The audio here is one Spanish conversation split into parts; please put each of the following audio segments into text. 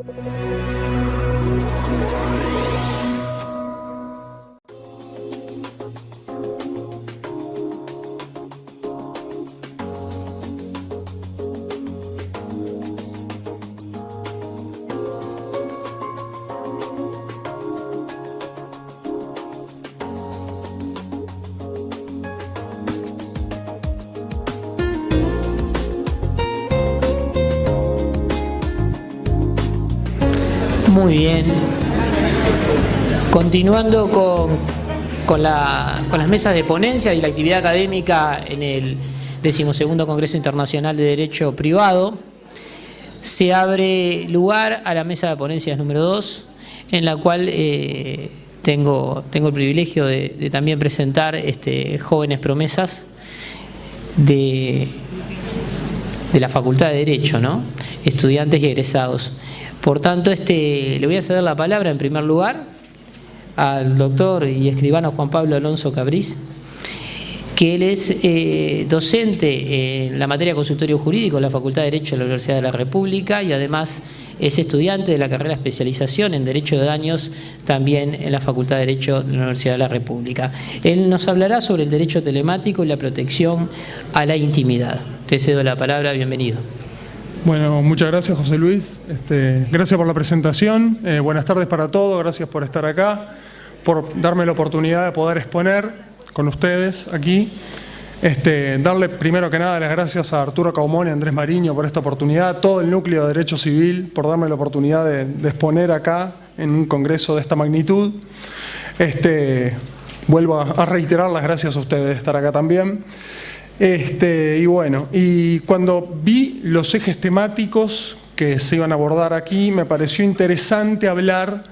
Muy bien. Continuando con las mesas de ponencia y la actividad académica en el 12º Congreso Internacional de Derecho Privado, se abre lugar a la mesa de ponencias número 2, en la cual tengo el privilegio de también presentar jóvenes promesas de la Facultad de Derecho, ¿no? Estudiantes y egresados. Por tanto, le voy a ceder la palabra en primer lugar al doctor y escribano Juan Pablo Alonso Cabrís, que él es docente en la materia de consultorio jurídico en la Facultad de Derecho de la Universidad de la República y además es estudiante de la carrera de especialización en Derecho de Daños también en la Facultad de Derecho de la Universidad de la República. Él nos hablará sobre el derecho telemático y la protección a la intimidad. Te cedo la palabra, bienvenido. Bueno, muchas gracias, José Luis. Gracias por la presentación. Buenas tardes para todos. Gracias por estar acá, por darme la oportunidad de poder exponer con ustedes aquí. Darle primero que nada las gracias a Arturo Caumón y Andrés Mariño por esta oportunidad, a todo el núcleo de Derecho Civil por darme la oportunidad de exponer acá en un congreso de esta magnitud. Vuelvo a reiterar las gracias a ustedes de estar acá también. Y bueno, y cuando vi los ejes temáticos que se iban a abordar aquí, me pareció interesante hablar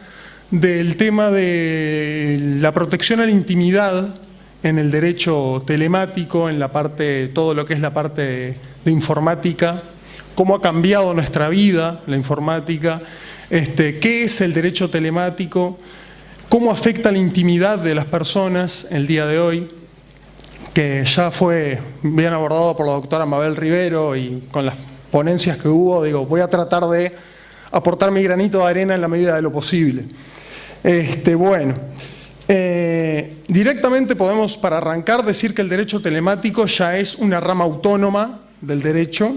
del tema de la protección a la intimidad en el derecho telemático, en la parte, todo lo que es la parte de informática, cómo ha cambiado nuestra vida la informática, qué es el derecho telemático, cómo afecta la intimidad de las personas el día de hoy, que ya fue bien abordado por la doctora Mabel Rivero y con las ponencias que hubo, voy a tratar de aportar mi granito de arena en la medida de lo posible. Directamente podemos, para arrancar, decir que el derecho telemático ya es una rama autónoma del derecho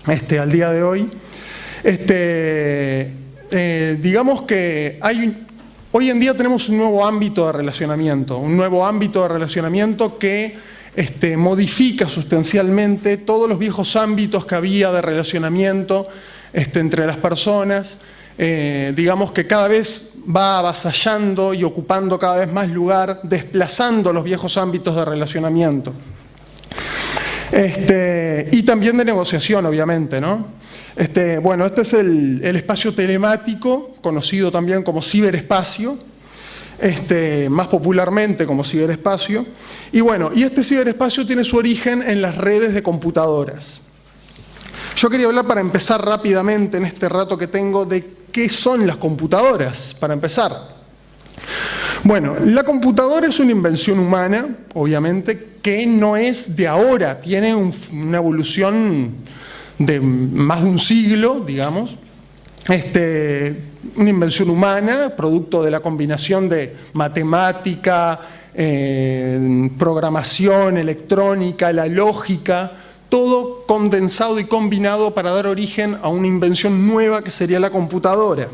al día de hoy. Digamos que hoy en día tenemos un nuevo ámbito de relacionamiento, que modifica sustancialmente todos los viejos ámbitos que había de relacionamiento entre las personas. Digamos que cada vez va avasallando y ocupando cada vez más lugar, desplazando los viejos ámbitos de relacionamiento. Y también de negociación, obviamente, ¿no? Bueno, este es el espacio telemático, conocido también como ciberespacio, más popularmente como ciberespacio. Y bueno, y este ciberespacio tiene su origen en las redes de computadoras. Yo quería hablar, para empezar rápidamente en este rato que tengo, de qué son las computadoras, para empezar. Bueno, la computadora es una invención humana, obviamente, que no es de ahora, tiene una evolución de más de un siglo, digamos. Una invención humana, producto de la combinación de matemática, programación, electrónica, la lógica, todo condensado y combinado para dar origen a una invención nueva que sería la computadora.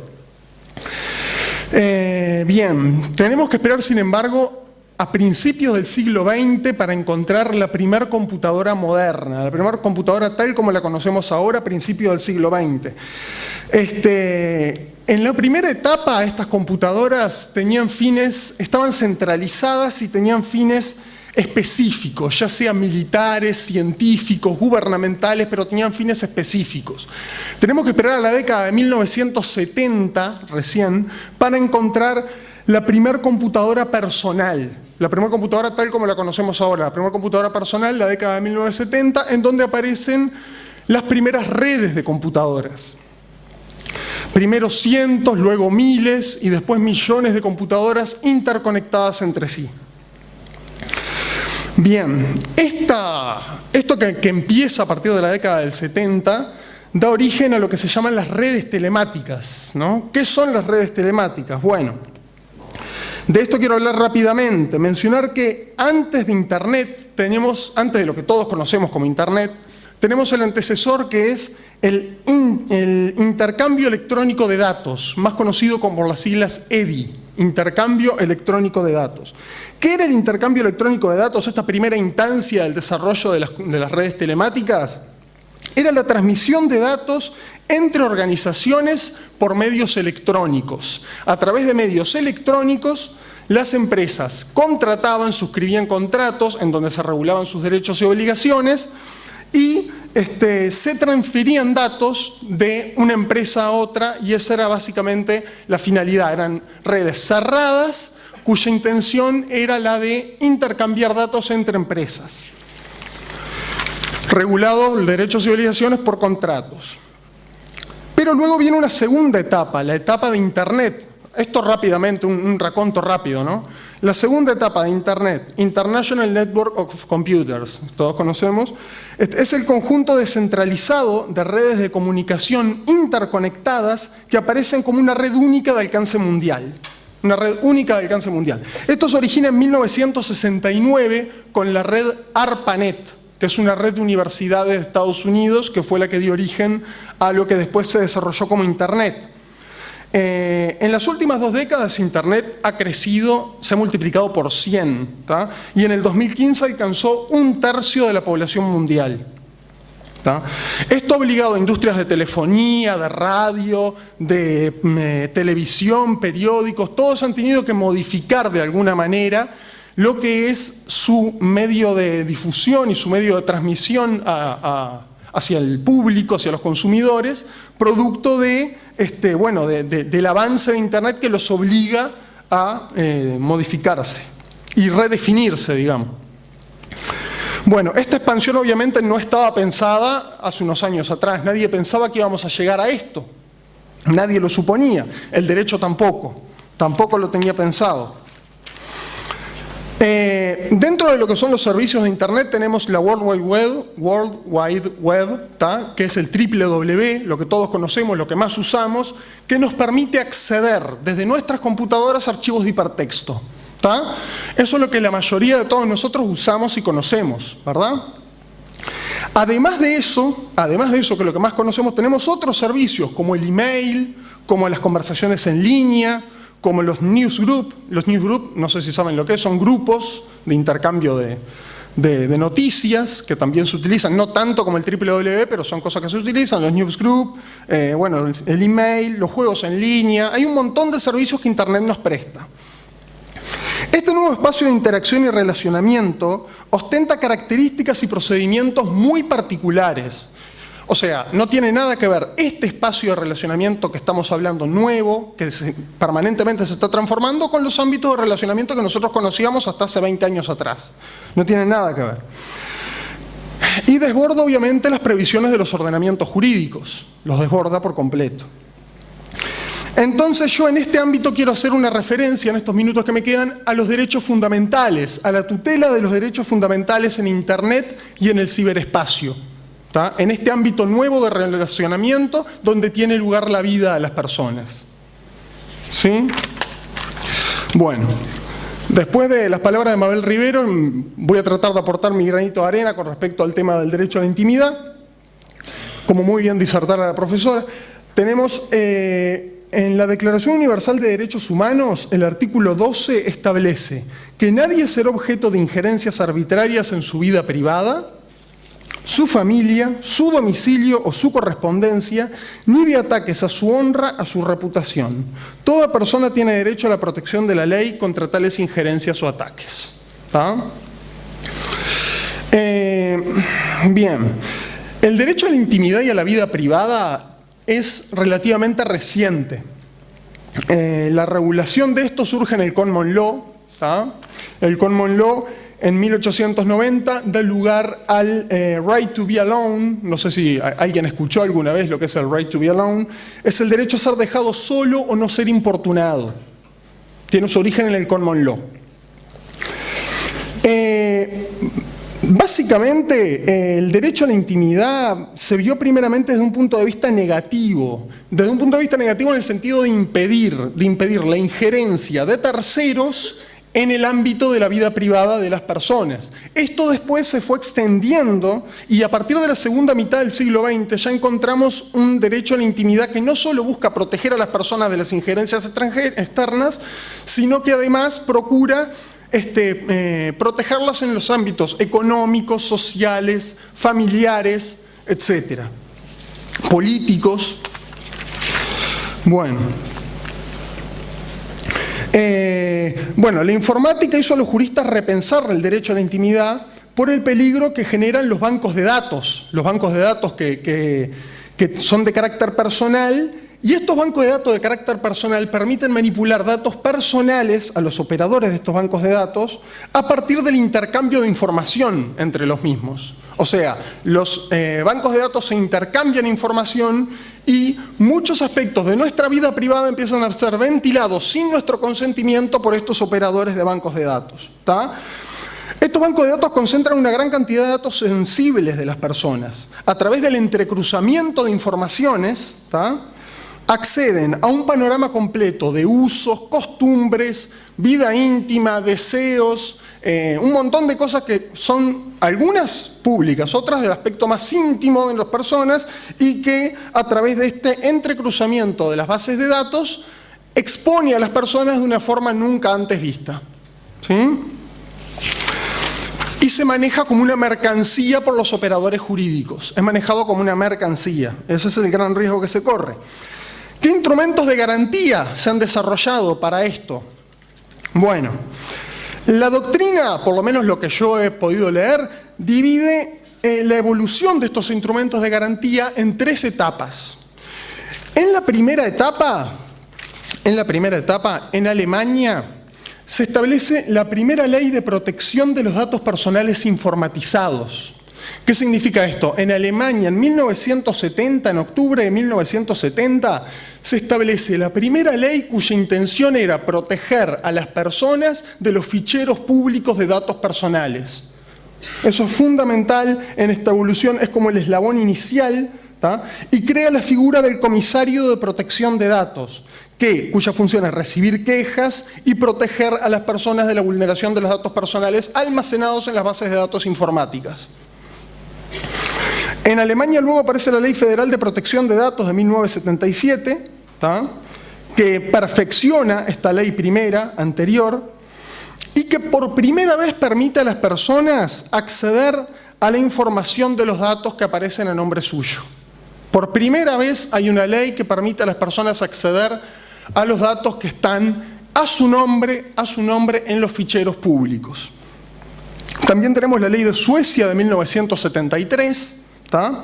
Bien, tenemos que esperar, sin embargo, a principios del siglo XX para encontrar la primera computadora moderna, la primera computadora tal como la conocemos ahora, a principios del siglo XX. En la primera etapa, estas computadoras tenían fines, estaban centralizadas y tenían fines específicos, ya sean militares, científicos, gubernamentales, pero tenían fines específicos. Tenemos que esperar a la década de 1970, recién, para encontrar la primera computadora personal, la primera computadora tal como la conocemos ahora, la primera computadora personal, la década de 1970, en donde aparecen las primeras redes de computadoras. Primero cientos, luego miles y después millones de computadoras interconectadas entre sí. Bien, esto que empieza a partir de la década del 70 da origen a lo que se llaman las redes telemáticas, ¿no? ¿Qué son las redes telemáticas? Bueno, de esto quiero hablar rápidamente, mencionar que antes de Internet, antes de lo que todos conocemos como Internet, tenemos el antecesor que es el intercambio electrónico de datos, más conocido como las siglas EDI, intercambio electrónico de datos. ¿Qué era el intercambio electrónico de datos, esta primera instancia del desarrollo de las redes telemáticas? Era la transmisión de datos entre organizaciones por medios electrónicos. A través de medios electrónicos, las empresas contrataban, suscribían contratos en donde se regulaban sus derechos y obligaciones y se transferían datos de una empresa a otra y esa era básicamente la finalidad. Eran redes cerradas cuya intención era la de intercambiar datos entre empresas. Regulados derechos y obligaciones por contratos. Pero luego viene una segunda etapa, la etapa de Internet. Esto rápidamente, un raconto rápido, ¿no? La segunda etapa de Internet, International Network of Computers, todos conocemos, es el conjunto descentralizado de redes de comunicación interconectadas que aparecen como una red única de alcance mundial. Una red única de alcance mundial. Esto se origina en 1969 con la red ARPANET, que es una red de universidades de Estados Unidos que fue la que dio origen a lo que después se desarrolló como Internet. En las últimas 2 décadas Internet ha crecido, se ha multiplicado por 100, ¿tá? Y en el 2015 alcanzó 1/3 de la población mundial. ¿Tá? Esto ha obligado a industrias de telefonía, de radio, de televisión, periódicos, todos han tenido que modificar de alguna manera lo que es su medio de difusión y su medio de transmisión hacia el público, hacia los consumidores, producto del avance de Internet que los obliga a modificarse y redefinirse, digamos. Bueno, esta expansión obviamente no estaba pensada hace unos años atrás, nadie pensaba que íbamos a llegar a esto, nadie lo suponía, el derecho tampoco lo tenía pensado. Dentro de lo que son los servicios de Internet tenemos la World Wide Web, ¿tá? Que es el www, lo que todos conocemos, lo que más usamos, que nos permite acceder desde nuestras computadoras a archivos de hipertexto. ¿Tá? Eso es lo que la mayoría de todos nosotros usamos y conocemos, ¿verdad? Además de eso, que es lo que más conocemos, tenemos otros servicios como el email, como las conversaciones en línea, como los newsgroup. Los newsgroup, no sé si saben lo que es, son grupos de intercambio de noticias que también se utilizan, no tanto como el www, pero son cosas que se utilizan, los newsgroup, el email, los juegos en línea. Hay un montón de servicios que Internet nos presta. Este nuevo espacio de interacción y relacionamiento ostenta características y procedimientos muy particulares. O sea, no tiene nada que ver este espacio de relacionamiento que estamos hablando nuevo, que permanentemente se está transformando, con los ámbitos de relacionamiento que nosotros conocíamos hasta hace 20 años atrás. No tiene nada que ver. Y desborda obviamente las previsiones de los ordenamientos jurídicos. Los desborda por completo. Entonces yo en este ámbito quiero hacer una referencia en estos minutos que me quedan a los derechos fundamentales, a la tutela de los derechos fundamentales en Internet y en el ciberespacio, ¿tá? En este ámbito nuevo de relacionamiento donde tiene lugar la vida de las personas. ¿Sí? Bueno, después de las palabras de Mabel Rivero, voy a tratar de aportar mi granito de arena con respecto al tema del derecho a la intimidad. Como muy bien disertara la profesora, tenemos... en la Declaración Universal de Derechos Humanos, el artículo 12 establece que nadie será objeto de injerencias arbitrarias en su vida privada, su familia, su domicilio o su correspondencia, ni de ataques a su honra, a su reputación. Toda persona tiene derecho a la protección de la ley contra tales injerencias o ataques. ¿Tá? Bien, el derecho a la intimidad y a la vida privada es relativamente reciente. La regulación de esto surge en el Common Law. ¿Tá? El Common Law en 1890 da lugar al right to be alone. No sé si alguien escuchó alguna vez lo que es el right to be alone. Es el derecho a ser dejado solo o no ser importunado. Tiene su origen en el Common Law. Básicamente, el derecho a la intimidad se vio primeramente desde un punto de vista negativo. Desde un punto de vista negativo en el sentido de impedir la injerencia de terceros en el ámbito de la vida privada de las personas. Esto después se fue extendiendo y a partir de la segunda mitad del siglo XX ya encontramos un derecho a la intimidad que no solo busca proteger a las personas de las injerencias externas, sino que además procura protegerlas en los ámbitos económicos, sociales, familiares, etcétera, políticos. Bueno, la informática hizo a los juristas repensar el derecho a la intimidad por el peligro que generan los bancos de datos que son de carácter personal. Y estos bancos de datos de carácter personal permiten manipular datos personales a los operadores de estos bancos de datos a partir del intercambio de información entre los mismos. O sea, los bancos de datos se intercambian información y muchos aspectos de nuestra vida privada empiezan a ser ventilados sin nuestro consentimiento por estos operadores de bancos de datos. ¿Tá? Estos bancos de datos concentran una gran cantidad de datos sensibles de las personas. A través del entrecruzamiento de informaciones, ¿tá? Acceden a un panorama completo de usos, costumbres, vida íntima, deseos, un montón de cosas que son algunas públicas, otras del aspecto más íntimo de las personas y que a través de este entrecruzamiento de las bases de datos expone a las personas de una forma nunca antes vista. ¿Sí? Y se maneja como una mercancía por los operadores jurídicos. Es manejado como una mercancía. Ese es el gran riesgo que se corre. ¿Qué instrumentos de garantía se han desarrollado para esto? Bueno, la doctrina, por lo menos lo que yo he podido leer, divide la evolución de estos instrumentos de garantía en 3 etapas. En la primera etapa, en Alemania, se establece la primera ley de protección de los datos personales informatizados. ¿Qué significa esto? En Alemania, en 1970, en octubre de 1970, se establece la primera ley cuya intención era proteger a las personas de los ficheros públicos de datos personales. Eso es fundamental en esta evolución, es como el eslabón inicial, ¿tá? Y crea la figura del comisario de protección de datos, cuya función es recibir quejas y proteger a las personas de la vulneración de los datos personales almacenados en las bases de datos informáticas. En Alemania luego aparece la Ley Federal de Protección de Datos de 1977, ¿tá? Que perfecciona esta ley primera, anterior, y que por primera vez permite a las personas acceder a la información de los datos que aparecen a nombre suyo. Por primera vez hay una ley que permite a las personas acceder a los datos que están a su nombre en los ficheros públicos. También tenemos la ley de Suecia de 1973, ¿tá?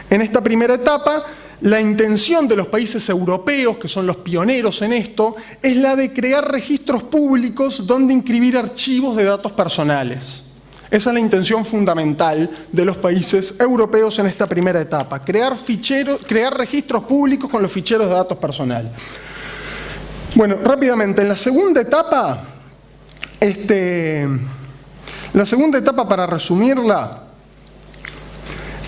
En esta primera etapa, la intención de los países europeos, que son los pioneros en esto, es la de crear registros públicos donde inscribir archivos de datos personales. Esa es la intención fundamental de los países europeos en esta primera etapa, crear registros públicos con los ficheros de datos personales. Bueno, rápidamente, en la segunda etapa, para resumirla,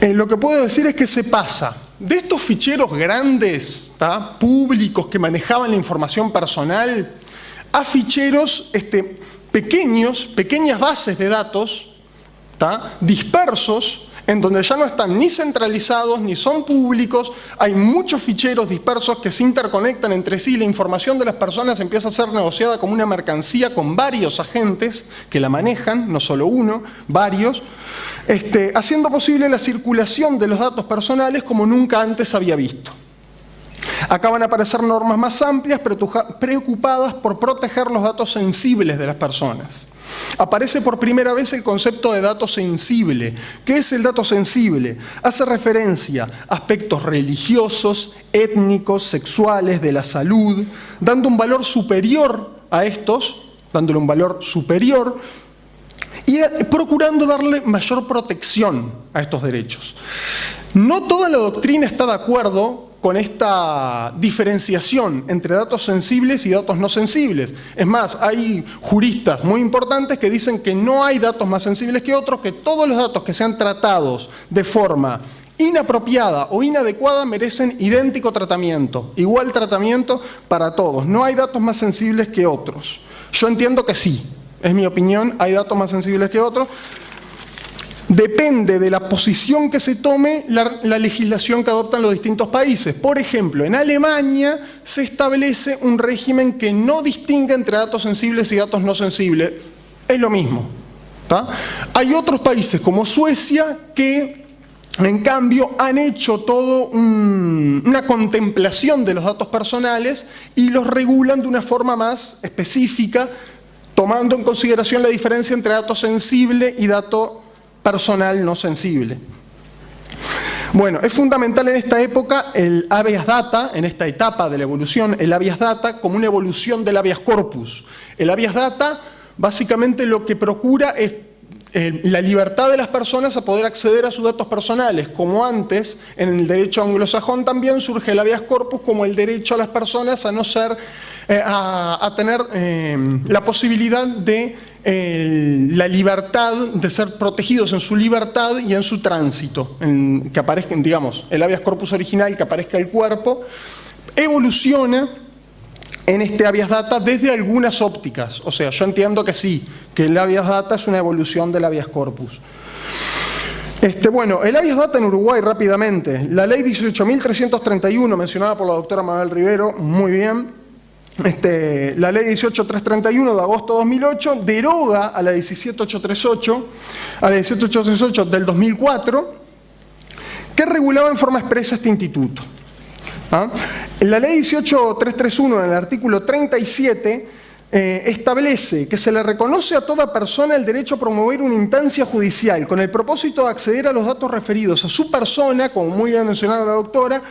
lo que puedo decir es que se pasa de estos ficheros grandes, ¿tá? Públicos que manejaban la información personal, a ficheros pequeñas bases de datos, ¿tá? Dispersos, en donde ya no están ni centralizados ni son públicos, hay muchos ficheros dispersos que se interconectan entre sí, la información de las personas empieza a ser negociada como una mercancía con varios agentes que la manejan, no solo uno, varios, haciendo posible la circulación de los datos personales como nunca antes había visto. Acá van a aparecer normas más amplias preocupadas por proteger los datos sensibles de las personas. Aparece por primera vez el concepto de dato sensible. ¿Qué es el dato sensible? Hace referencia a aspectos religiosos, étnicos, sexuales, de la salud, dando un valor superior a estos, dándole un valor superior y procurando darle mayor protección a estos derechos. No toda la doctrina está de acuerdo con esta diferenciación entre datos sensibles y datos no sensibles. Es más, hay juristas muy importantes que dicen que no hay datos más sensibles que otros, que todos los datos que sean tratados de forma inapropiada o inadecuada merecen idéntico tratamiento, igual tratamiento para todos. No hay datos más sensibles que otros. Yo entiendo que sí, es mi opinión, hay datos más sensibles que otros. Depende de la posición que se tome la legislación que adoptan los distintos países. Por ejemplo, en Alemania se establece un régimen que no distingue entre datos sensibles y datos no sensibles. Es lo mismo, ¿tá? Hay otros países como Suecia que, en cambio, han hecho todo una contemplación de los datos personales y los regulan de una forma más específica, tomando en consideración la diferencia entre dato sensible y dato personal no sensible. Bueno, es fundamental en esta época el habeas data, en esta etapa de la evolución, el habeas data como una evolución del habeas corpus. El habeas data básicamente lo que procura es la libertad de las personas a poder acceder a sus datos personales, como antes en el derecho anglosajón también surge el habeas corpus como el derecho a las personas a no ser, a tener la posibilidad de la libertad de ser protegidos en su libertad y en su tránsito, que aparezca, digamos, el habeas corpus original, que aparezca el cuerpo, evoluciona en este habeas data desde algunas ópticas. O sea, yo entiendo que sí, que el habeas data es una evolución del habeas corpus. Bueno, el habeas data en Uruguay, rápidamente. La ley 18.331, mencionada por la doctora Mabel Rivero, muy bien. La ley 18.331 de agosto de 2008 deroga a la 17.838 del 2004, que regulaba en forma expresa este instituto. La ley 18.331, en el artículo 37, establece que se le reconoce a toda persona el derecho a promover una instancia judicial con el propósito de acceder a los datos referidos a su persona, como muy bien mencionaba la doctora,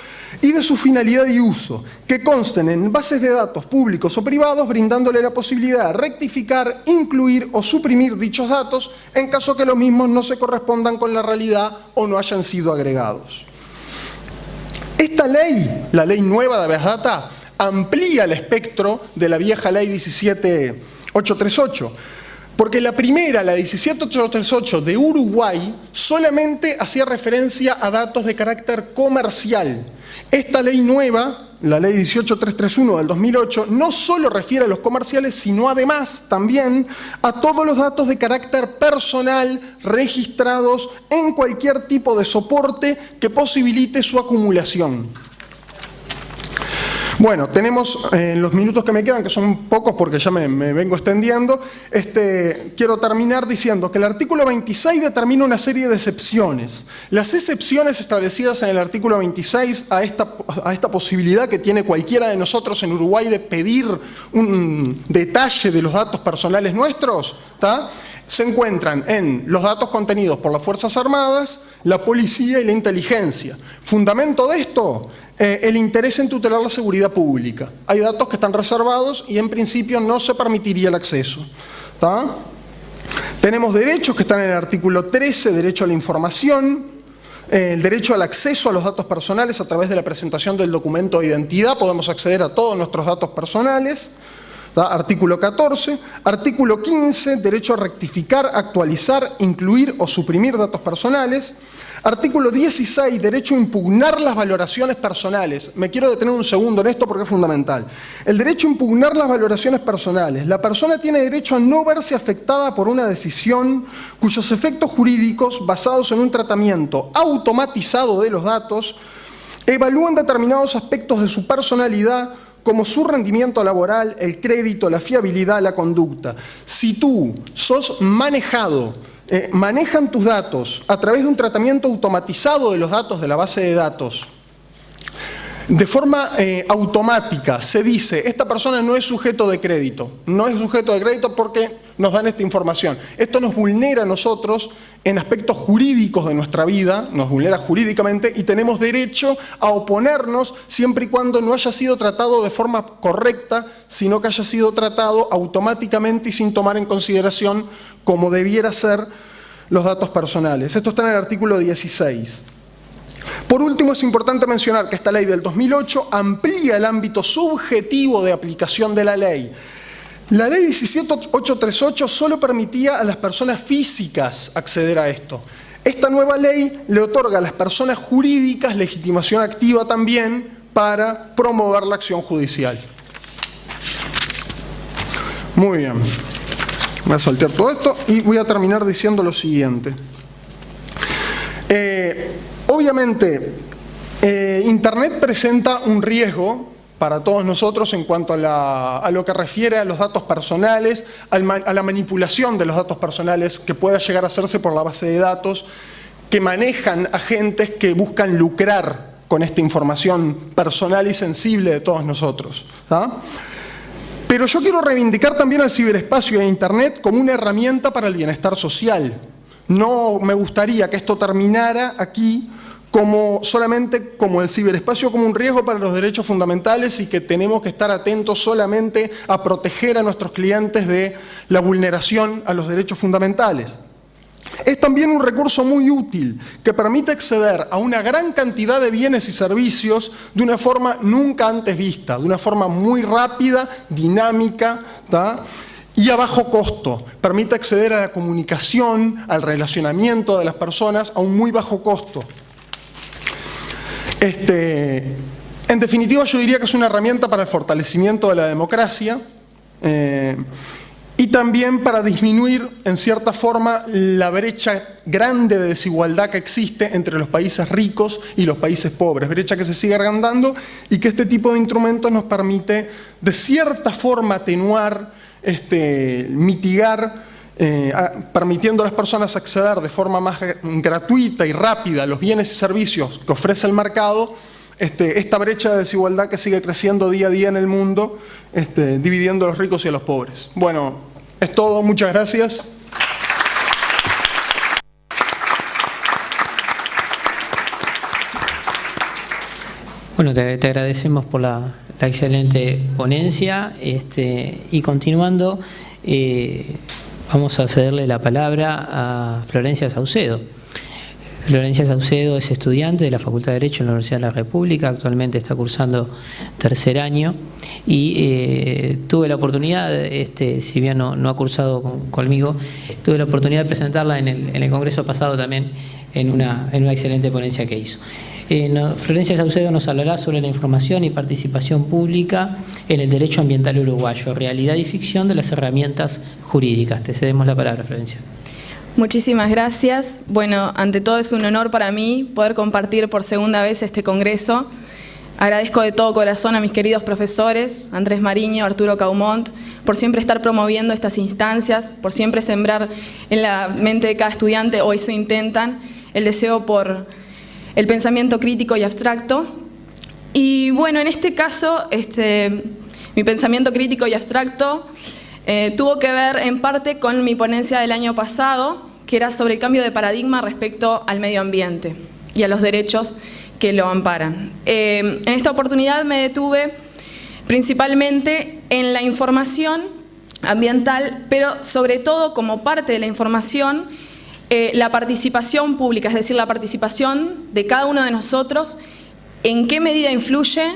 y de su finalidad y uso, que consten en bases de datos públicos o privados, brindándole la posibilidad de rectificar, incluir o suprimir dichos datos en caso que los mismos no se correspondan con la realidad o no hayan sido agregados. Esta ley, la ley nueva de habeas data, amplía el espectro de la vieja ley 17.838, porque la primera, la 17.838 de Uruguay, solamente hacía referencia a datos de carácter comercial. Esta ley nueva, la ley 18.331 del 2008, no solo refiere a los comerciales, sino además también a todos los datos de carácter personal registrados en cualquier tipo de soporte que posibilite su acumulación. Bueno, tenemos en los minutos que me quedan, que son pocos porque ya me vengo extendiendo, quiero terminar diciendo que el artículo 26 determina una serie de excepciones. Las excepciones establecidas en el artículo 26 a esta posibilidad que tiene cualquiera de nosotros en Uruguay de pedir un detalle de los datos personales nuestros, ¿tá?, se encuentran en los datos contenidos por las Fuerzas Armadas, la policía y la inteligencia. Fundamento de esto, el interés en tutelar la seguridad pública. Hay datos que están reservados y en principio no se permitiría el acceso, ¿tá? Tenemos derechos que están en el artículo 13, derecho a la información, el derecho al acceso a los datos personales a través de la presentación del documento de identidad. Podemos acceder a todos nuestros datos personales. Artículo 14, artículo 15, derecho a rectificar, actualizar, incluir o suprimir datos personales. Artículo 16, derecho a impugnar las valoraciones personales. Me quiero detener un segundo en esto porque es fundamental. El derecho a impugnar las valoraciones personales. La persona tiene derecho a no verse afectada por una decisión cuyos efectos jurídicos, basados en un tratamiento automatizado de los datos, evalúan determinados aspectos de su personalidad, como su rendimiento laboral, el crédito, la fiabilidad, la conducta. Si tú sos manejan tus datos a través de un tratamiento automatizado de los datos de la base de datos, de forma automática, se dice, esta persona no es sujeto de crédito. No es sujeto de crédito porque nos dan esta información. Esto nos vulnera a nosotros en aspectos jurídicos de nuestra vida, nos vulnera jurídicamente y tenemos derecho a oponernos siempre y cuando no haya sido tratado de forma correcta, sino que haya sido tratado automáticamente y sin tomar en consideración como debiera ser los datos personales. Esto está en el artículo 16. Por último, es importante mencionar que esta ley del 2008 amplía el ámbito subjetivo de aplicación de la ley. La ley 17838 solo permitía a las personas físicas acceder a esto. Esta nueva ley le otorga a las personas jurídicas legitimación activa también para promover la acción judicial. Muy bien. Voy a saltear todo esto y voy a terminar diciendo lo siguiente. Obviamente, Internet presenta un riesgo para todos nosotros en cuanto a lo que refiere a los datos personales, a la manipulación de los datos personales que pueda llegar a hacerse por la base de datos que manejan agentes que buscan lucrar con esta información personal y sensible de todos nosotros, ¿tá? Pero yo quiero reivindicar también al ciberespacio e Internet como una herramienta para el bienestar social. No me gustaría que esto terminara aquí solamente como el ciberespacio como un riesgo para los derechos fundamentales y que tenemos que estar atentos solamente a proteger a nuestros clientes de la vulneración a los derechos fundamentales. Es también un recurso muy útil que permite acceder a una gran cantidad de bienes y servicios de una forma nunca antes vista, de una forma muy rápida, dinámica, ¿tá? Y a bajo costo. Permite acceder a la comunicación, al relacionamiento de las personas a un muy bajo costo. En definitiva, yo diría que es una herramienta para el fortalecimiento de la democracia y también para disminuir, en cierta forma, la brecha grande de desigualdad que existe entre los países ricos y los países pobres, brecha que se sigue agrandando y que este tipo de instrumentos nos permite, de cierta forma, atenuar, mitigar, permitiendo a las personas acceder de forma más gratuita y rápida a los bienes y servicios que ofrece el mercado, esta brecha de desigualdad que sigue creciendo día a día en el mundo, dividiendo a los ricos y a los pobres. Bueno, es todo, muchas gracias. Bueno, te agradecemos por la excelente ponencia y continuando, vamos a cederle la palabra a Florencia Saucedo. Florencia Saucedo es estudiante de la Facultad de Derecho en la Universidad de la República, actualmente está cursando tercer año y tuve la oportunidad, si bien no ha cursado conmigo, tuve la oportunidad de presentarla en el congreso pasado también en una excelente ponencia que hizo. Florencia Saucedo nos hablará sobre la información y participación pública en el derecho ambiental uruguayo, realidad y ficción de las herramientas jurídicas. Te cedemos la palabra, Florencia. Muchísimas gracias. Bueno, ante todo es un honor para mí poder compartir por segunda vez este congreso. Agradezco de todo corazón a mis queridos profesores, Andrés Mariño, Arturo Caumont, por siempre estar promoviendo estas instancias, por siempre sembrar en la mente de cada estudiante, o eso intentan, el deseo por el pensamiento crítico y abstracto. Y bueno, en este caso, mi pensamiento crítico y abstracto tuvo que ver en parte con mi ponencia del año pasado, que era sobre el cambio de paradigma respecto al medio ambiente y a los derechos que lo amparan. En esta oportunidad me detuve principalmente en la información ambiental, pero sobre todo como parte de la información, la participación pública, es decir, la participación de cada uno de nosotros, en qué medida influye,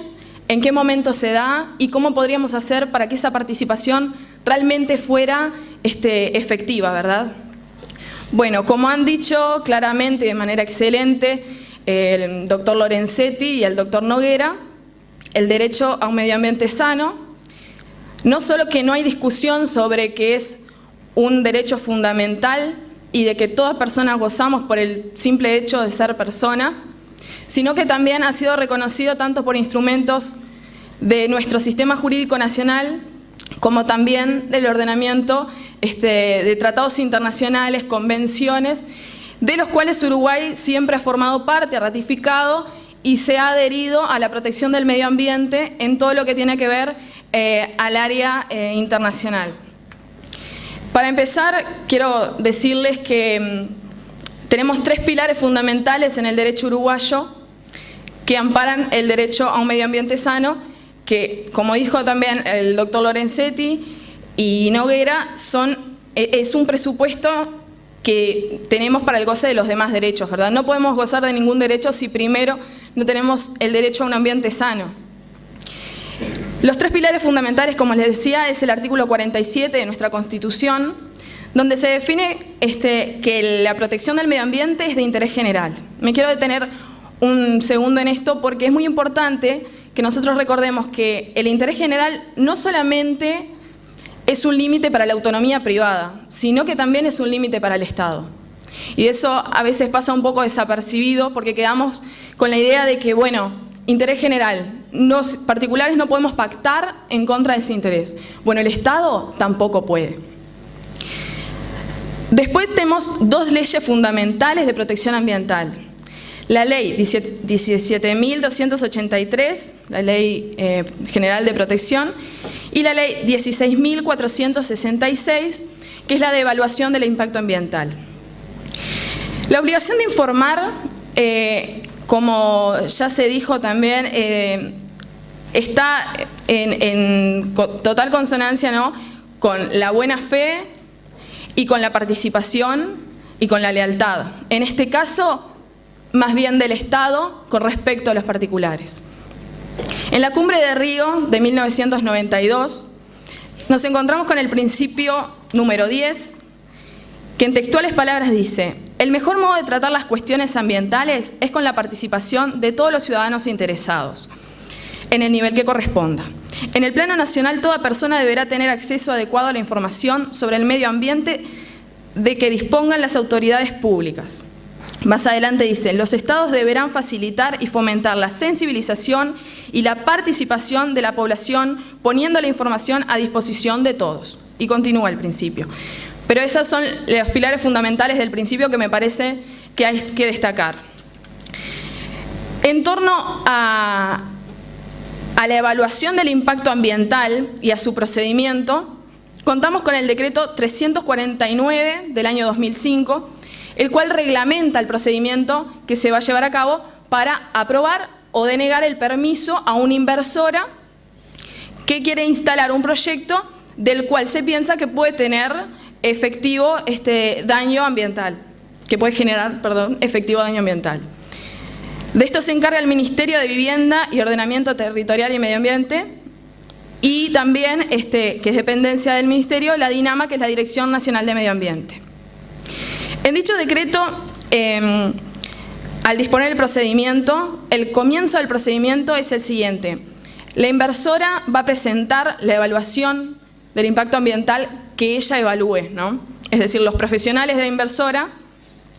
en qué momento se da y cómo podríamos hacer para que esa participación realmente fuera efectiva, ¿verdad? Bueno, como han dicho claramente de manera excelente el doctor Lorenzetti y el doctor Noguera, el derecho a un medio ambiente sano, no solo que no hay discusión sobre que es un derecho fundamental y de que todas personas gozamos por el simple hecho de ser personas, sino que también ha sido reconocido tanto por instrumentos de nuestro sistema jurídico nacional como también del ordenamiento de tratados internacionales, convenciones, de los cuales Uruguay siempre ha formado parte, ha ratificado y se ha adherido a la protección del medio ambiente en todo lo que tiene que ver al área internacional. Para empezar, quiero decirles que tenemos tres pilares fundamentales en el derecho uruguayo que amparan el derecho a un medio ambiente sano, que, como dijo también el doctor Lorenzetti y Noguera, es un presupuesto que tenemos para el goce de los demás derechos, ¿verdad? No podemos gozar de ningún derecho si primero no tenemos el derecho a un ambiente sano. Los tres pilares fundamentales, como les decía, es el artículo 47 de nuestra Constitución, donde se define que la protección del medio ambiente es de interés general. Me quiero detener un segundo en esto porque es muy importante que nosotros recordemos que el interés general no solamente es un límite para la autonomía privada, sino que también es un límite para el Estado. Y eso a veces pasa un poco desapercibido porque quedamos con la idea de que, bueno, interés general, los particulares no podemos pactar en contra de ese interés. Bueno, el Estado tampoco puede. Después tenemos dos leyes fundamentales de protección ambiental. La ley 17.283, la Ley General de Protección, y la ley 16.466, que es la de evaluación del impacto ambiental. La obligación de informar, como ya se dijo también, está en total consonancia, ¿no?, con la buena fe y con la participación y con la lealtad. En este caso, más bien del Estado con respecto a los particulares. En la Cumbre de Río de 1992 nos encontramos con el principio número 10, que en textuales palabras dice: el mejor modo de tratar las cuestiones ambientales es con la participación de todos los ciudadanos interesados, en el nivel que corresponda. En el plano nacional, toda persona deberá tener acceso adecuado a la información sobre el medio ambiente de que dispongan las autoridades públicas. Más adelante dicen: los estados deberán facilitar y fomentar la sensibilización y la participación de la población, poniendo la información a disposición de todos. Y continúa el principio. Pero esos son los pilares fundamentales del principio que me parece que hay que destacar. En torno a la evaluación del impacto ambiental y a su procedimiento, contamos con el decreto 349 del año 2005, el cual reglamenta el procedimiento que se va a llevar a cabo para aprobar o denegar el permiso a una inversora que quiere instalar un proyecto del cual se piensa que puede tener efectivo daño ambiental, que puede generar, efectivo daño ambiental. De esto se encarga el Ministerio de Vivienda y Ordenamiento Territorial y Medio Ambiente, y también, que es dependencia del Ministerio, la DINAMA, que es la Dirección Nacional de Medio Ambiente. En dicho decreto, al disponer el procedimiento, el comienzo del procedimiento es el siguiente: la inversora va a presentar la evaluación del impacto ambiental que ella evalúe, ¿no? Es decir, los profesionales de la inversora,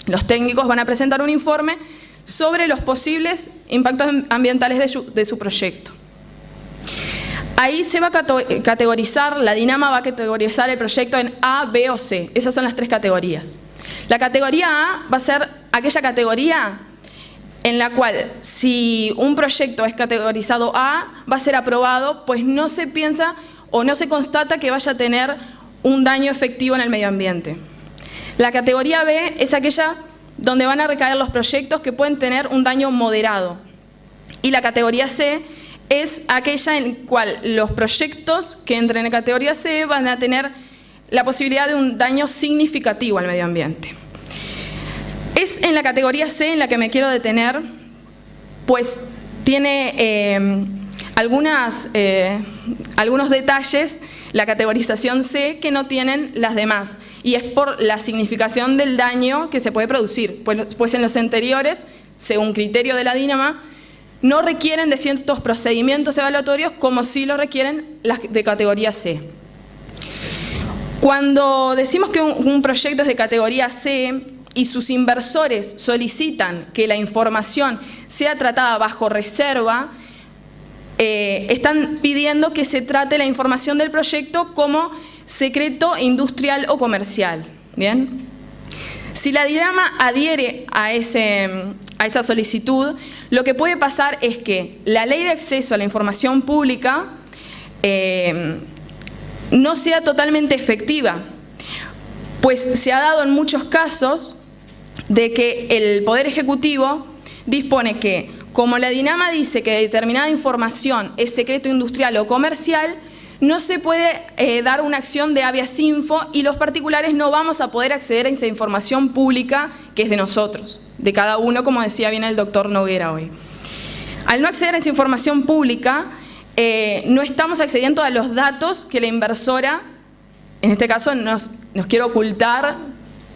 los técnicos, van a presentar un informe sobre los posibles impactos ambientales de su proyecto. Ahí se va a categorizar, la DINAMA va a categorizar el proyecto en A, B o C. Esas son las tres categorías. La categoría A va a ser aquella categoría en la cual, si un proyecto es categorizado A, va a ser aprobado, pues no se piensa o no se constata que vaya a tener un daño efectivo en el medio ambiente. La categoría B es aquella donde van a recaer los proyectos que pueden tener un daño moderado. Y la categoría C es aquella en la cual los proyectos que entren en categoría C van a tener la posibilidad de un daño significativo al medio ambiente. Es en la categoría C en la que me quiero detener, pues tiene algunos detalles, la categorización C, que no tienen las demás, y es por la significación del daño que se puede producir, pues en los anteriores, según criterio de la DINAMA, no requieren de ciertos procedimientos evaluatorios como sí lo requieren las de categoría C. Cuando decimos que un proyecto es de categoría C y sus inversores solicitan que la información sea tratada bajo reserva, están pidiendo que se trate la información del proyecto como secreto industrial o comercial. ¿Bien? Si la DINAMA adhiere a esa solicitud, lo que puede pasar es que la ley de acceso a la información pública no sea totalmente efectiva, pues se ha dado en muchos casos de que el Poder Ejecutivo dispone que, como la DINAMA dice que determinada información es secreto industrial o comercial, no se puede dar una acción de habeas info y los particulares no vamos a poder acceder a esa información pública que es de nosotros, de cada uno, como decía bien el doctor Noguera hoy. Al no acceder a esa información pública, no estamos accediendo a los datos que la inversora, en este caso, nos quiere ocultar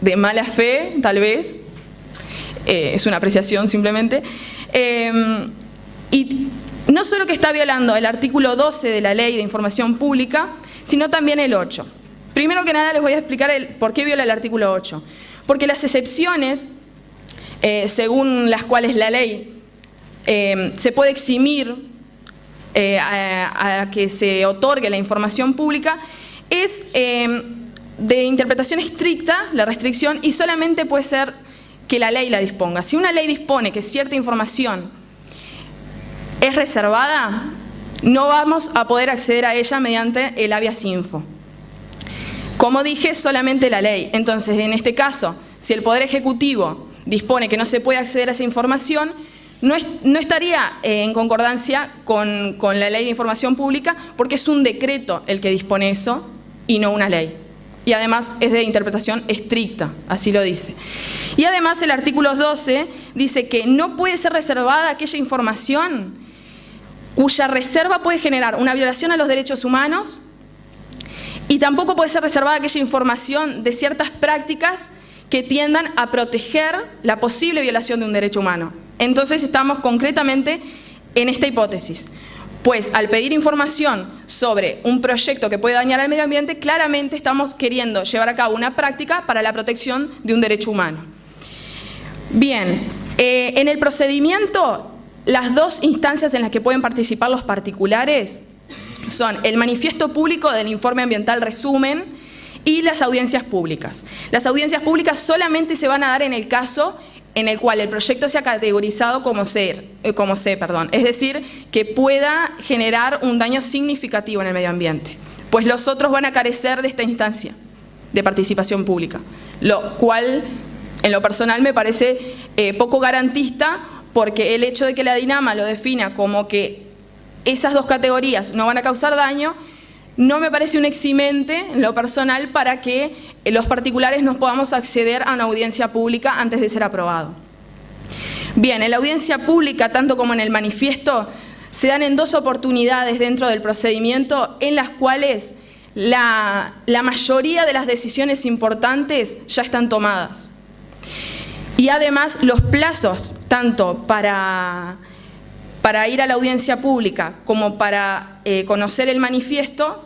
de mala fe, tal vez, es una apreciación simplemente, y no solo que está violando el artículo 12 de la Ley de Información Pública, sino también el 8. Primero que nada les voy a explicar por qué viola el artículo 8. Porque las excepciones, según las cuales la ley se puede eximir a que se otorgue la información pública, es de interpretación estricta la restricción y solamente puede ser que la ley la disponga. Si una ley dispone que cierta información es reservada, no vamos a poder acceder a ella mediante el habeas info. Como dije, solamente la ley. Entonces, en este caso, si el Poder Ejecutivo dispone que no se puede acceder a esa información, no estaría en concordancia con la Ley de Información Pública, porque es un decreto el que dispone eso y no una ley. Y además es de interpretación estricta, así lo dice. Y además el artículo 12 dice que no puede ser reservada aquella información cuya reserva puede generar una violación a los derechos humanos, y tampoco puede ser reservada aquella información de ciertas prácticas que tiendan a proteger la posible violación de un derecho humano. Entonces estamos concretamente en esta hipótesis. Pues al pedir información sobre un proyecto que puede dañar al medio ambiente, claramente estamos queriendo llevar a cabo una práctica para la protección de un derecho humano. Bien, en el procedimiento, las dos instancias en las que pueden participar los particulares son el manifiesto público del informe ambiental resumen y las audiencias públicas. Las audiencias públicas solamente se van a dar en el caso en el cual el proyecto sea categorizado como C, es decir, que pueda generar un daño significativo en el medio ambiente, pues los otros van a carecer de esta instancia de participación pública, lo cual en lo personal me parece poco garantista, porque el hecho de que la DINAMA lo defina como que esas dos categorías no van a causar daño, no me parece un eximente en lo personal para que los particulares nos podamos acceder a una audiencia pública antes de ser aprobado. Bien, en la audiencia pública, tanto como en el manifiesto, se dan en dos oportunidades dentro del procedimiento en las cuales la mayoría de las decisiones importantes ya están tomadas. Y además los plazos, tanto para ir a la audiencia pública como para conocer el manifiesto,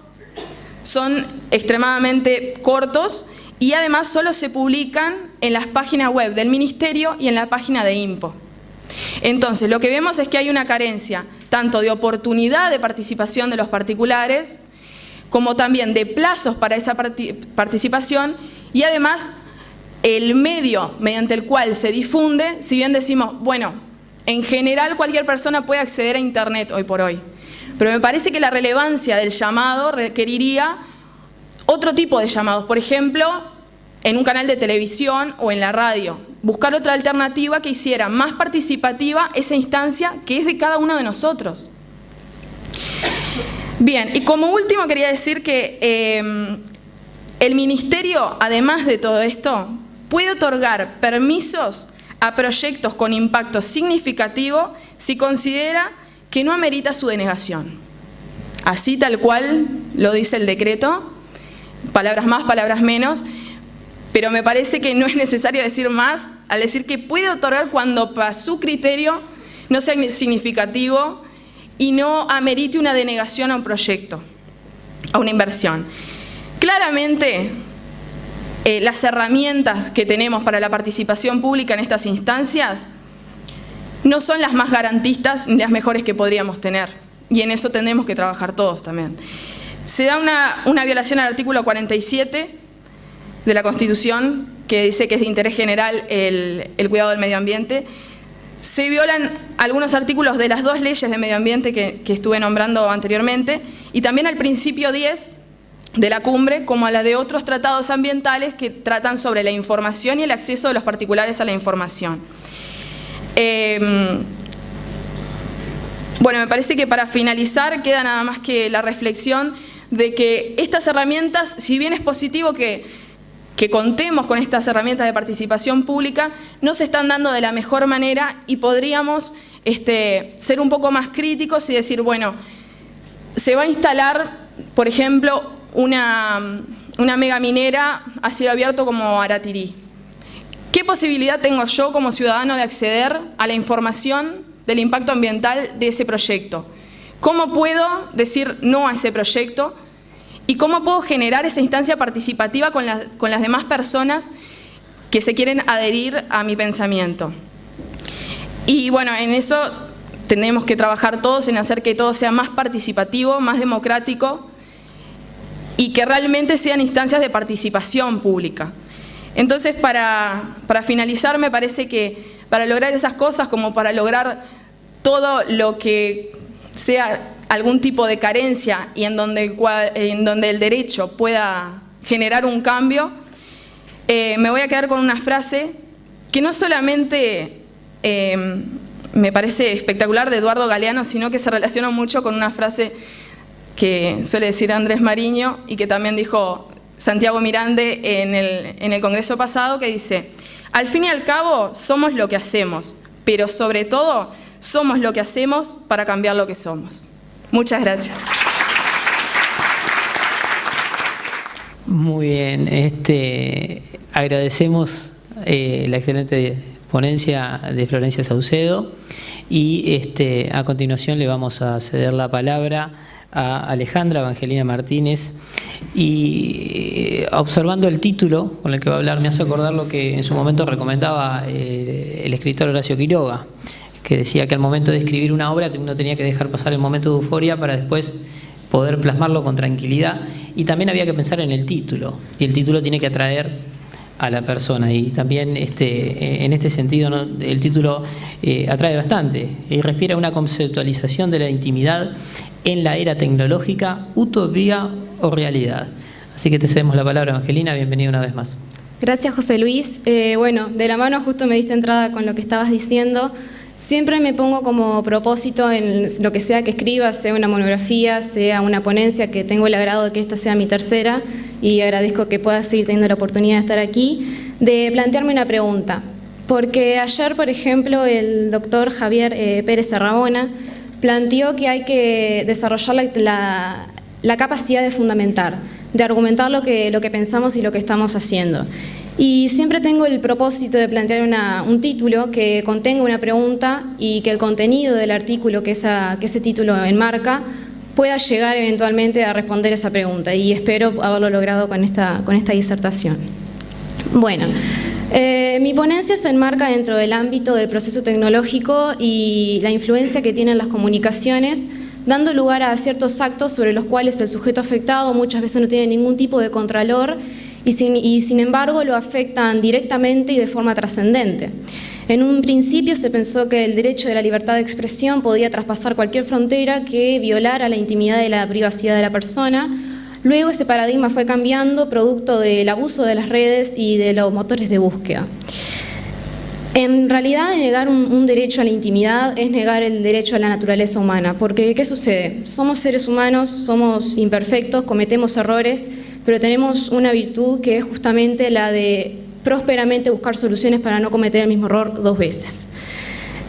son extremadamente cortos y además solo se publican en las páginas web del Ministerio y en la página de INPO. Entonces, lo que vemos es que hay una carencia tanto de oportunidad de participación de los particulares, como también de plazos para esa participación, y además el medio mediante el cual se difunde, si bien decimos, bueno, en general cualquier persona puede acceder a Internet hoy por hoy, pero me parece que la relevancia del llamado requeriría otro tipo de llamados, por ejemplo, en un canal de televisión o en la radio, buscar otra alternativa que hiciera más participativa esa instancia que es de cada uno de nosotros. Bien, y como último quería decir que el Ministerio, además de todo esto, puede otorgar permisos a proyectos con impacto significativo si considera que no amerita su denegación. Así tal cual lo dice el decreto, palabras más, palabras menos, pero me parece que no es necesario decir más al decir que puede otorgar cuando para su criterio no sea significativo y no amerite una denegación a un proyecto, a una inversión. Claramente, las herramientas que tenemos para la participación pública en estas instancias no son las más garantistas ni las mejores que podríamos tener, y en eso tendremos que trabajar todos también. Se da una violación al artículo 47 de la Constitución, que dice que es de interés general el cuidado del medio ambiente. Se violan algunos artículos de las dos leyes de medio ambiente que estuve nombrando anteriormente, y también al principio 10 de la cumbre, como a la de otros tratados ambientales que tratan sobre la información y el acceso de los particulares a la información. Bueno, me parece que para finalizar queda nada más que la reflexión de que estas herramientas, si bien es positivo que contemos con estas herramientas de participación pública, no se están dando de la mejor manera y podríamos ser un poco más críticos y decir, bueno, se va a instalar, por ejemplo, una megaminera a cielo abierto como Aratirí. ¿Qué posibilidad tengo yo como ciudadano de acceder a la información del impacto ambiental de ese proyecto? ¿Cómo puedo decir no a ese proyecto? ¿Y cómo puedo generar esa instancia participativa con las demás personas que se quieren adherir a mi pensamiento? Y bueno, en eso tenemos que trabajar todos en hacer que todo sea más participativo, más democrático y que realmente sean instancias de participación pública. Entonces, para finalizar, me parece que para lograr esas cosas, como para lograr todo lo que sea algún tipo de carencia y en donde el derecho pueda generar un cambio, me voy a quedar con una frase que no solamente me parece espectacular de Eduardo Galeano, sino que se relaciona mucho con una frase que suele decir Andrés Mariño y que también dijo Santiago Mirande en el Congreso pasado, que dice: al fin y al cabo somos lo que hacemos, pero sobre todo somos lo que hacemos para cambiar lo que somos. Muchas gracias. Muy bien, agradecemos la excelente ponencia de Florencia Saucedo y a continuación le vamos a ceder la palabra a Alejandra Evangelina Martínez y observando el título con el que va a hablar me hace acordar lo que en su momento recomendaba el escritor Horacio Quiroga, que decía que al momento de escribir una obra uno tenía que dejar pasar el momento de euforia para después poder plasmarlo con tranquilidad, y también había que pensar en el título, y el título tiene que atraer a la persona, y también en este sentido, ¿no?, el título atrae bastante y refiere a una conceptualización de la intimidad en la era tecnológica, utopía o realidad. Así que te cedemos la palabra, Evangelina, bienvenida una vez más. Gracias, José Luis. Bueno, de la mano justo me diste entrada con lo que estabas diciendo. Siempre me pongo como propósito en lo que sea que escriba, sea una monografía, sea una ponencia, que tengo el agrado de que esta sea mi tercera y agradezco que pueda seguir teniendo la oportunidad de estar aquí, de plantearme una pregunta. Porque ayer, por ejemplo, el doctor Javier Pérez Serrabona planteó que hay que desarrollar la capacidad de fundamentar, de argumentar lo que pensamos y lo que estamos haciendo. Y siempre tengo el propósito de plantear un título que contenga una pregunta y que el contenido del artículo que ese título enmarca pueda llegar eventualmente a responder esa pregunta, y espero haberlo logrado con esta disertación. Bueno, mi ponencia se enmarca dentro del ámbito del proceso tecnológico y la influencia que tienen las comunicaciones, dando lugar a ciertos actos sobre los cuales el sujeto afectado muchas veces no tiene ningún tipo de contralor y sin embargo lo afectan directamente y de forma trascendente. En un principio se pensó que el derecho de la libertad de expresión podía traspasar cualquier frontera que violara la intimidad y la privacidad de la persona. Luego ese paradigma fue cambiando producto del abuso de las redes y de los motores de búsqueda. En realidad, negar un derecho a la intimidad es negar el derecho a la naturaleza humana, porque ¿qué sucede? Somos seres humanos, somos imperfectos, cometemos errores, pero tenemos una virtud que es justamente la de prósperamente buscar soluciones para no cometer el mismo error dos veces.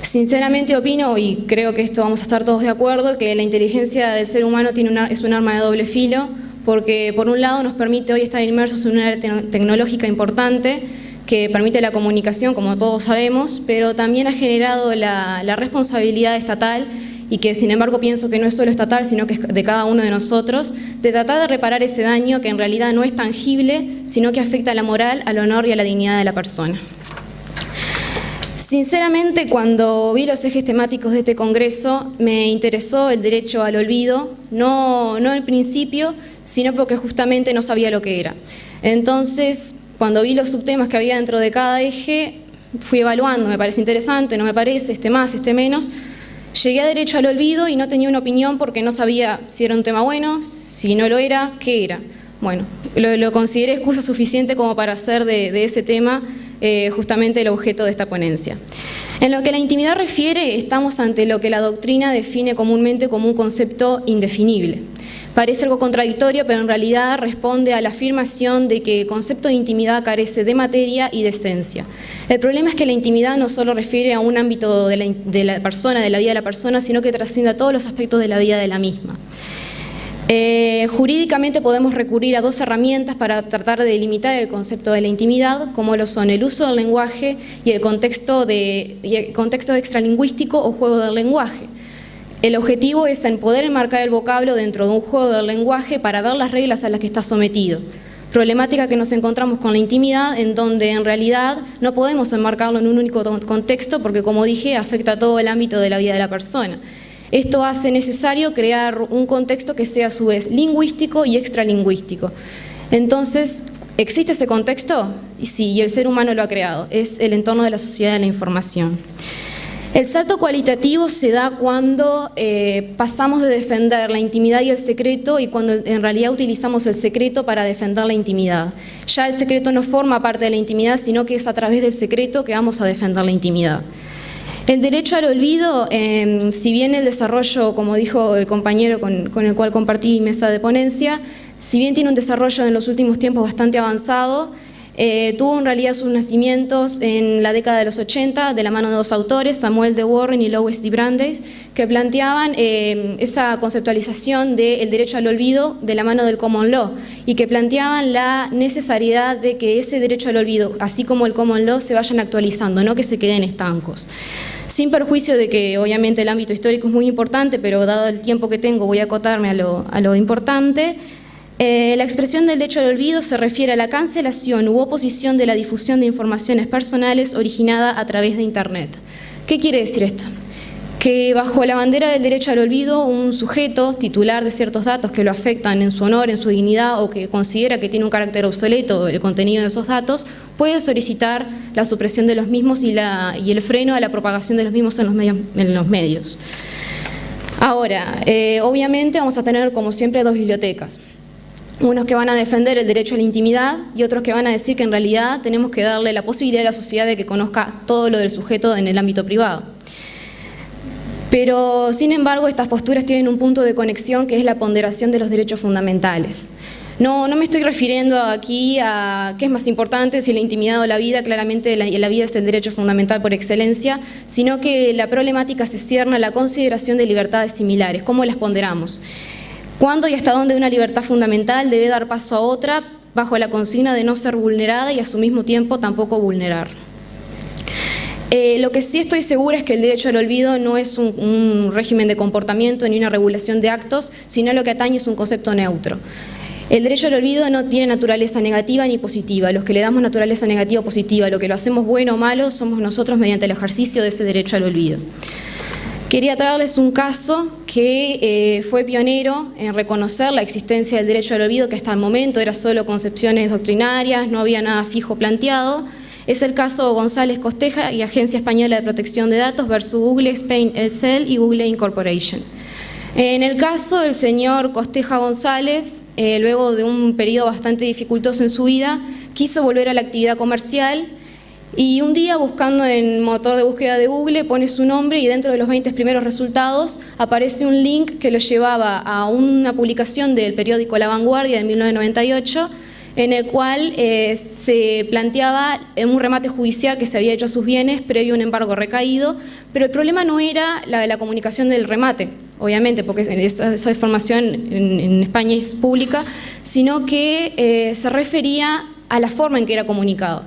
Sinceramente opino, y creo que esto vamos a estar todos de acuerdo, que la inteligencia del ser humano es un arma de doble filo, porque por un lado nos permite hoy estar inmersos en una área tecnológica importante, que permite la comunicación, como todos sabemos, pero también ha generado la responsabilidad estatal, y que sin embargo pienso que no es solo estatal, sino que es de cada uno de nosotros, de tratar de reparar ese daño que en realidad no es tangible, sino que afecta a la moral, al honor y a la dignidad de la persona. Sinceramente, cuando vi los ejes temáticos de este congreso, me interesó el derecho al olvido, no al principio, sino porque justamente no sabía lo que era. Entonces, cuando vi los subtemas que había dentro de cada eje, fui evaluando, me parece interesante, no me parece, este más, este menos. Llegué a derecho al olvido y no tenía una opinión porque no sabía si era un tema bueno, si no lo era, qué era. Bueno, lo consideré excusa suficiente como para hacer de ese tema justamente el objeto de esta ponencia. En lo que la intimidad refiere, estamos ante lo que la doctrina define comúnmente como un concepto indefinible. Parece algo contradictorio, pero en realidad responde a la afirmación de que el concepto de intimidad carece de materia y de esencia. El problema es que la intimidad no solo refiere a un ámbito de la persona, de la vida de la persona, sino que trasciende a todos los aspectos de la vida de la misma. Jurídicamente podemos recurrir a dos herramientas para tratar de delimitar el concepto de la intimidad, como lo son el uso del lenguaje y el contexto extralingüístico o juego del lenguaje. El objetivo es en poder enmarcar el vocablo dentro de un juego del lenguaje para ver las reglas a las que está sometido. Problemática que nos encontramos con la intimidad, en donde en realidad no podemos enmarcarlo en un único contexto porque, como dije, afecta a todo el ámbito de la vida de la persona. Esto hace necesario crear un contexto que sea a su vez lingüístico y extralingüístico. Entonces, ¿existe ese contexto? Sí, y el ser humano lo ha creado. Es el entorno de la sociedad de la información. El salto cualitativo se da cuando pasamos de defender la intimidad y el secreto y cuando en realidad utilizamos el secreto para defender la intimidad. Ya el secreto no forma parte de la intimidad, sino que es a través del secreto que vamos a defender la intimidad. El derecho al olvido, si bien el desarrollo, como dijo el compañero con el cual compartí mesa de ponencia, si bien tiene un desarrollo en los últimos tiempos bastante avanzado, tuvo en realidad sus nacimientos en la década de los 80 de la mano de dos autores, Samuel de Warren y Lois D. Brandeis, que planteaban esa conceptualización del derecho al olvido de la mano del common law y que planteaban la necesariedad de que ese derecho al olvido, así como el common law, se vayan actualizando, no que se queden estancos. Sin perjuicio de que obviamente el ámbito histórico es muy importante, pero dado el tiempo que tengo voy a acotarme a lo importante. La expresión del derecho al olvido se refiere a la cancelación u oposición de la difusión de informaciones personales originada a través de Internet. ¿Qué quiere decir esto? Que bajo la bandera del derecho al olvido, un sujeto titular de ciertos datos que lo afectan en su honor, en su dignidad o que considera que tiene un carácter obsoleto el contenido de esos datos, puede solicitar la supresión de los mismos y el freno a la propagación de los mismos en los medios. Ahora, obviamente vamos a tener como siempre dos bibliotecas. Unos que van a defender el derecho a la intimidad y otros que van a decir que en realidad tenemos que darle la posibilidad a la sociedad de que conozca todo lo del sujeto en el ámbito privado. Pero, sin embargo, estas posturas tienen un punto de conexión que es la ponderación de los derechos fundamentales. No me estoy refiriendo aquí a qué es más importante, si la intimidad o la vida. Claramente la vida es el derecho fundamental por excelencia, sino que la problemática se cierne a la consideración de libertades similares. ¿Cómo las ponderamos? ¿Cuándo y hasta dónde una libertad fundamental debe dar paso a otra bajo la consigna de no ser vulnerada y a su mismo tiempo tampoco vulnerar? Lo que sí estoy segura es que el derecho al olvido no es un régimen de comportamiento ni una regulación de actos, sino lo que atañe es un concepto neutro. El derecho al olvido no tiene naturaleza negativa ni positiva. Los que le damos naturaleza negativa o positiva, lo que lo hacemos bueno o malo, somos nosotros mediante el ejercicio de ese derecho al olvido. Quería traerles un caso que fue pionero en reconocer la existencia del derecho al olvido, que hasta el momento era solo concepciones doctrinarias, no había nada fijo planteado. Es el caso González Costeja y Agencia Española de Protección de Datos versus Google Spain SL y Google Incorporation. En el caso del señor Costeja González, luego de un periodo bastante dificultoso en su vida, quiso volver a la actividad comercial. Y un día, buscando en el motor de búsqueda de Google, pone su nombre y dentro de los 20 primeros resultados aparece un link que lo llevaba a una publicación del periódico La Vanguardia de 1998, en el cual se planteaba un remate judicial que se había hecho a sus bienes previo a un embargo recaído, pero el problema no era la comunicación del remate, obviamente, porque esa información en España es pública, sino que se refería a la forma en que era comunicado.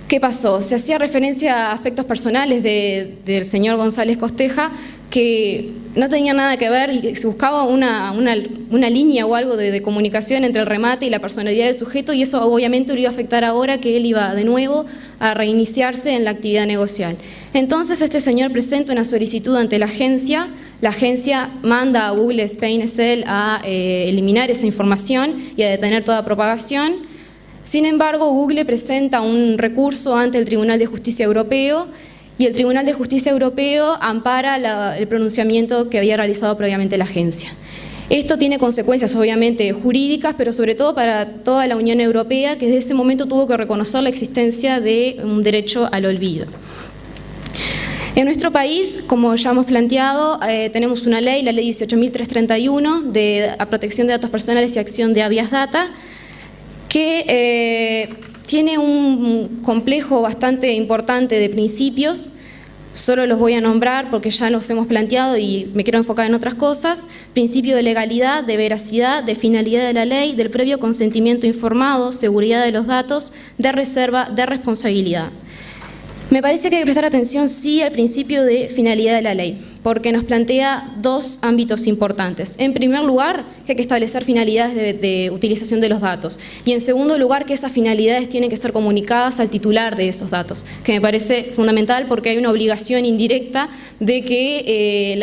¿Qué pasó? Se hacía referencia a aspectos personales del señor González Costeja que no tenía nada que ver y se buscaba una línea o algo de comunicación entre el remate y la personalidad del sujeto, y eso obviamente lo iba a afectar ahora que él iba de nuevo a reiniciarse en la actividad negocial. Entonces este señor presenta una solicitud ante la agencia manda a Google Spain SL a eliminar esa información y a detener toda propagación. Sin embargo, Google presenta un recurso ante el Tribunal de Justicia Europeo y el Tribunal de Justicia Europeo ampara el pronunciamiento que había realizado previamente la agencia. Esto tiene consecuencias obviamente jurídicas, pero sobre todo para toda la Unión Europea, que desde ese momento tuvo que reconocer la existencia de un derecho al olvido. En nuestro país, como ya hemos planteado, tenemos una ley, la ley 18.331 de protección de datos personales y acción de habeas data, que tiene un complejo bastante importante de principios. Solo los voy a nombrar porque ya los hemos planteado y me quiero enfocar en otras cosas. Principio de legalidad, de veracidad, de finalidad de la ley, del previo consentimiento informado, seguridad de los datos, de reserva, de responsabilidad. Me parece que hay que prestar atención, sí, al principio de finalidad de la ley, porque nos plantea dos ámbitos importantes. En primer lugar, que hay que establecer finalidades de utilización de los datos. Y en segundo lugar, que esas finalidades tienen que ser comunicadas al titular de esos datos, que me parece fundamental porque hay una obligación indirecta de que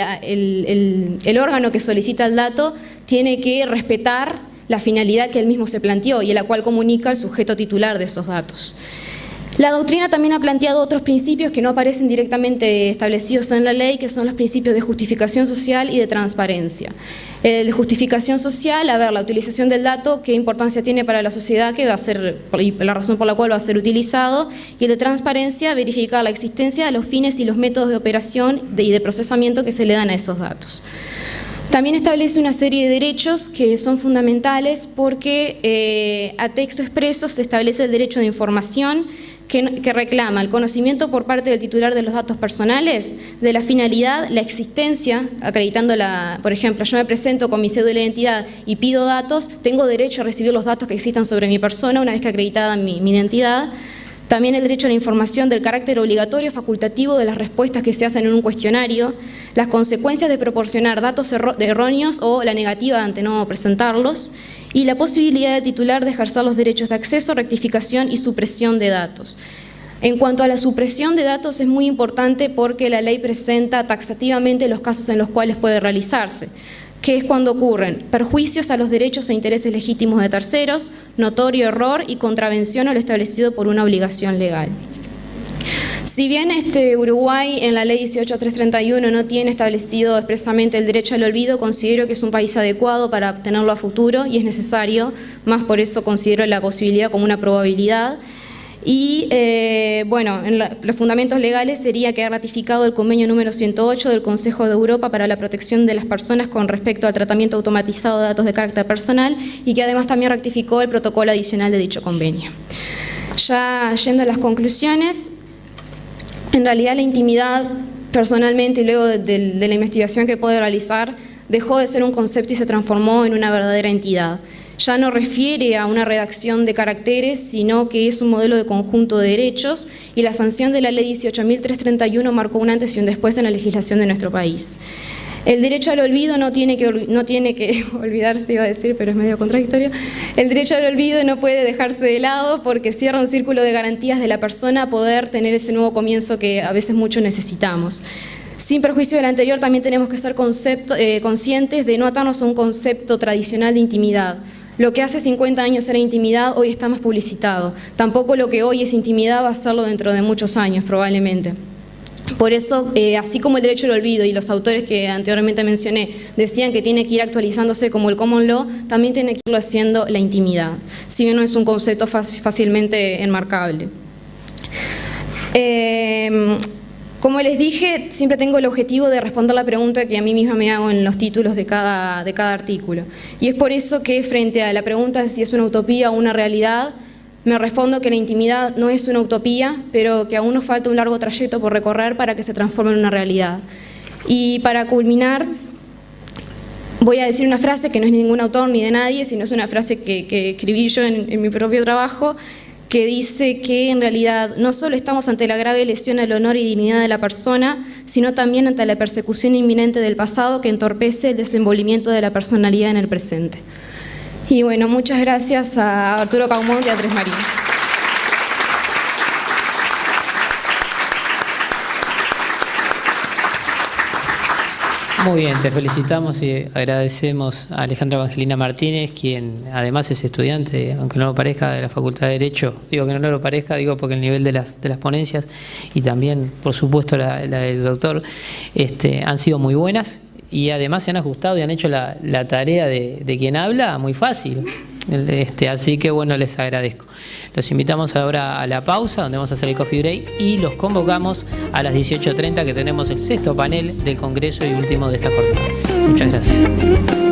el órgano que solicita el dato tiene que respetar la finalidad que él mismo se planteó y en la cual comunica al sujeto titular de esos datos. La doctrina también ha planteado otros principios que no aparecen directamente establecidos en la ley, que son los principios de justificación social y de transparencia. El de justificación social, a ver, la utilización del dato, qué importancia tiene para la sociedad, qué va a ser, y la razón por la cual va a ser utilizado, y el de transparencia, verificar la existencia de los fines y los métodos de operación y de procesamiento que se le dan a esos datos. También establece una serie de derechos que son fundamentales porque a texto expreso se establece el derecho de información, que reclama el conocimiento por parte del titular de los datos personales, de la finalidad, la existencia, acreditando por ejemplo, yo me presento con mi cédula de identidad y pido datos, tengo derecho a recibir los datos que existan sobre mi persona una vez que acreditada mi identidad. También el derecho a la información del carácter obligatorio facultativo de las respuestas que se hacen en un cuestionario, las consecuencias de proporcionar datos erróneos o la negativa ante no presentarlos, y la posibilidad del titular de ejercer los derechos de acceso, rectificación y supresión de datos. En cuanto a la supresión de datos es muy importante porque la ley presenta taxativamente los casos en los cuales puede realizarse, que es cuando ocurren perjuicios a los derechos e intereses legítimos de terceros, notorio error y contravención a lo establecido por una obligación legal. Si bien Uruguay en la ley 18.331 no tiene establecido expresamente el derecho al olvido, considero que es un país adecuado para tenerlo a futuro y es necesario, más por eso considero la posibilidad como una probabilidad. Y bueno, en los fundamentos legales sería que ha ratificado el convenio número 108 del Consejo de Europa para la protección de las personas con respecto al tratamiento automatizado de datos de carácter personal y que además también ratificó el protocolo adicional de dicho convenio. Ya yendo a las conclusiones, en realidad la intimidad, personalmente y luego de la investigación que pude realizar, dejó de ser un concepto y se transformó en una verdadera entidad. Ya no refiere a una redacción de caracteres, sino que es un modelo de conjunto de derechos y la sanción de la ley 18.331 marcó un antes y un después en la legislación de nuestro país. El derecho al olvido no tiene que olvidarse, iba a decir, pero es medio contradictorio. El derecho al olvido no puede dejarse de lado porque cierra un círculo de garantías de la persona a poder tener ese nuevo comienzo que a veces mucho necesitamos. Sin perjuicio del anterior, también tenemos que ser conscientes de no atarnos a un concepto tradicional de intimidad. Lo que hace 50 años era intimidad, hoy está más publicitado. Tampoco lo que hoy es intimidad va a serlo dentro de muchos años, probablemente. Por eso, así como el derecho al olvido y los autores que anteriormente mencioné decían que tiene que ir actualizándose como el common law, también tiene que irlo haciendo la intimidad, si bien no es un concepto fácilmente enmarcable. Como les dije, siempre tengo el objetivo de responder la pregunta que a mí misma me hago en los títulos de cada artículo. Y es por eso que frente a la pregunta de si es una utopía o una realidad, me respondo que la intimidad no es una utopía, pero que aún nos falta un largo trayecto por recorrer para que se transforme en una realidad. Y para culminar, voy a decir una frase que no es de ningún autor ni de nadie, sino es una frase que escribí yo en mi propio trabajo, que dice que en realidad no solo estamos ante la grave lesión al honor y dignidad de la persona, sino también ante la persecución inminente del pasado que entorpece el desenvolvimiento de la personalidad en el presente. Y bueno, muchas gracias a Arturo Caumont y a Andrés Marín. Muy bien, te felicitamos y agradecemos a Alejandra Evangelina Martínez, quien además es estudiante, aunque no lo parezca, de la Facultad de Derecho. Digo que no lo parezca, digo porque el nivel de las ponencias y también, por supuesto, la del doctor han sido muy buenas y además se han ajustado y han hecho la tarea de quien habla muy fácil. Así que bueno, les agradezco. Los invitamos ahora a la pausa, donde vamos a hacer el coffee break, y los convocamos a las 18:30, que tenemos el 6º panel del Congreso y último de esta jornada. Muchas gracias.